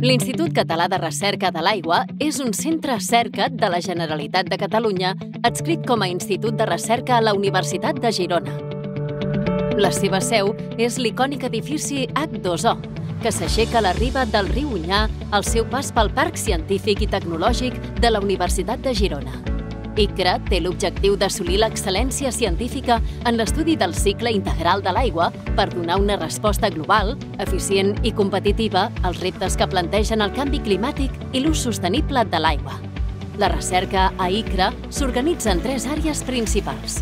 L'Institut Català de Recerca de l'Aigua és un centre CERCAT de la Generalitat de Catalunya adscrit com a Institut de Recerca a la Universitat de Girona. La seva seu és l'icònic edifici H2O, que s'aixeca a la riba del riu Onyar al seu pas pel Parc Científic i Tecnològic de la Universitat de Girona. ICRA té l'objectiu d'assolir l'excel·lència científica en l'estudi del cicle integral de l'aigua per donar una resposta global, eficient i competitiva als reptes que plantegen el canvi climàtic i l'ús sostenible de l'aigua. La recerca a ICRA s'organitza en 3 àrees principals.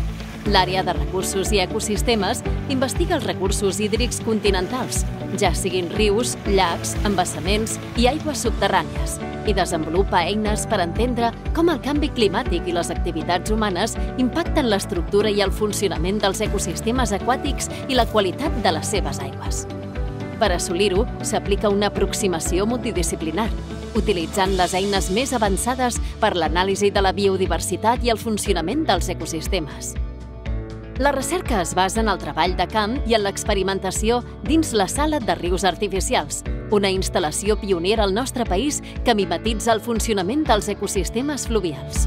L'àrea de recursos i ecosistemes investiga els recursos hídrics continentals, ja siguin rius, llacs, embassaments i aigües subterrànies, i desenvolupa eines per entendre com el canvi climàtic i les activitats humanes impacten l'estructura i el funcionament dels ecosistemes aquàtics i la qualitat de les seves aigües. Per assolir-ho, s'aplica una aproximació multidisciplinar, utilitzant les eines més avançades per l'anàlisi de la biodiversitat i el funcionament dels ecosistemes. La recerca es basa en el treball de camp i en l'experimentació dins la Sala de Rius Artificials, una instal·lació pionera al nostre país que mimetitza el funcionament dels ecosistemes fluvials.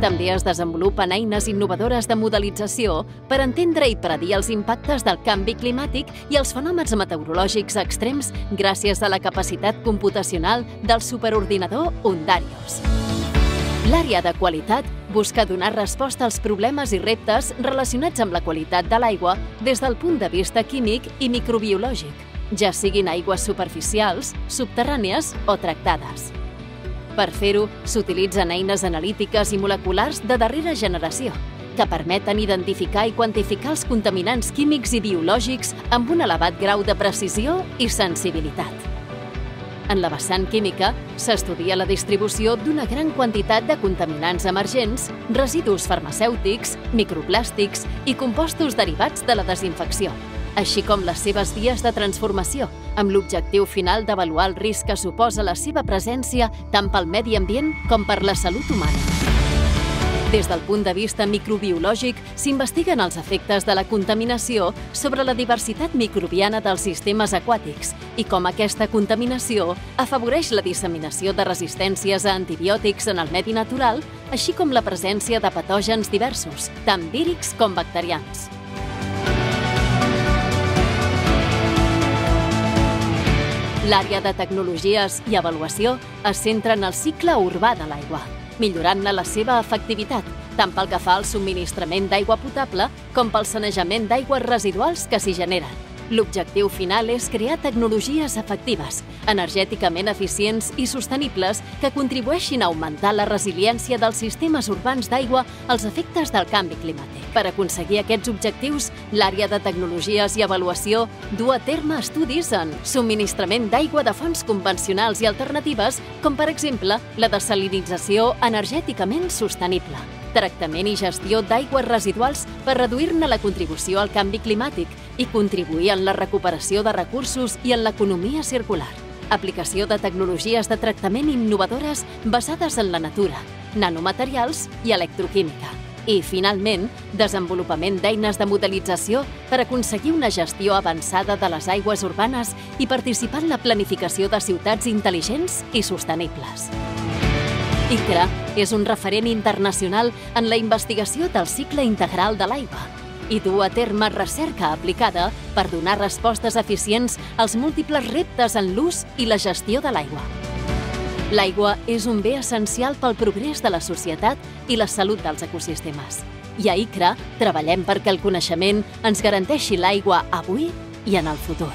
També es desenvolupen eines innovadores de modelització per entendre i predir els impactes del canvi climàtic i els fenòmens meteorològics extrems gràcies a la capacitat computacional del superordinador Ondarios. L'àrea de qualitat busca donar resposta als problemes i reptes relacionats amb la qualitat de l'aigua des del punt de vista químic i microbiològic, ja siguin aigües superficials, subterrànies o tractades. Per fer-ho, s'utilitzen eines analítiques i moleculars de darrera generació, que permeten identificar i quantificar els contaminants químics i biològics amb un elevat grau de precisió i sensibilitat. En la vessant química, s'estudia la distribució d'una gran quantitat de contaminants emergents, residus farmacèutics, microplàstics i compostos derivats de la desinfecció, així com les seves vies de transformació, amb l'objectiu final d'avaluar el risc que suposa la seva presència tant pel medi ambient com per la salut humana. Des del punt de vista microbiològic, s'investiguen els efectes de la contaminació sobre la diversitat microbiana dels sistemes aquàtics i com aquesta contaminació afavoreix la disseminació de resistències a antibiòtics en el medi natural, així com la presència de patògens diversos, tant vírics com bacterians. L'àrea de tecnologies i avaluació es centra en el cicle urbà de l'aigua, millorant-ne la seva efectivitat, tant pel que fa al subministrament d'aigua potable com pel sanejament d'aigües residuals que s'hi generen. L'objectiu final és crear tecnologies efectives, energèticament eficients i sostenibles que contribueixin a augmentar la resiliència dels sistemes urbans d'aigua als efectes del canvi climàtic. Per aconseguir aquests objectius, l'àrea de tecnologies i avaluació du a terme estudis en subministrament d'aigua de fonts convencionals i alternatives, com per exemple la dessalinització energèticament sostenible, tractament i gestió d'aigües residuals per reduir-ne la contribució al canvi climàtic i contribuir en la recuperació de recursos i en l'economia circular. Aplicació de tecnologies de tractament innovadores basades en la natura, nanomaterials i electroquímica. I, finalment, desenvolupament d'eines de modelització per aconseguir una gestió avançada de les aigües urbanes i participar en la planificació de ciutats intel·ligents i sostenibles. ICRA és un referent internacional en la investigació del cicle integral de l'aigua i du a terme recerca aplicada per donar respostes eficients als múltiples reptes en l'ús i la gestió de l'aigua. L'aigua és un bé essencial pel progrés de la societat i la salut dels ecosistemes. I a ICRA treballem perquè el coneixement ens garanteixi l'aigua avui i en el futur.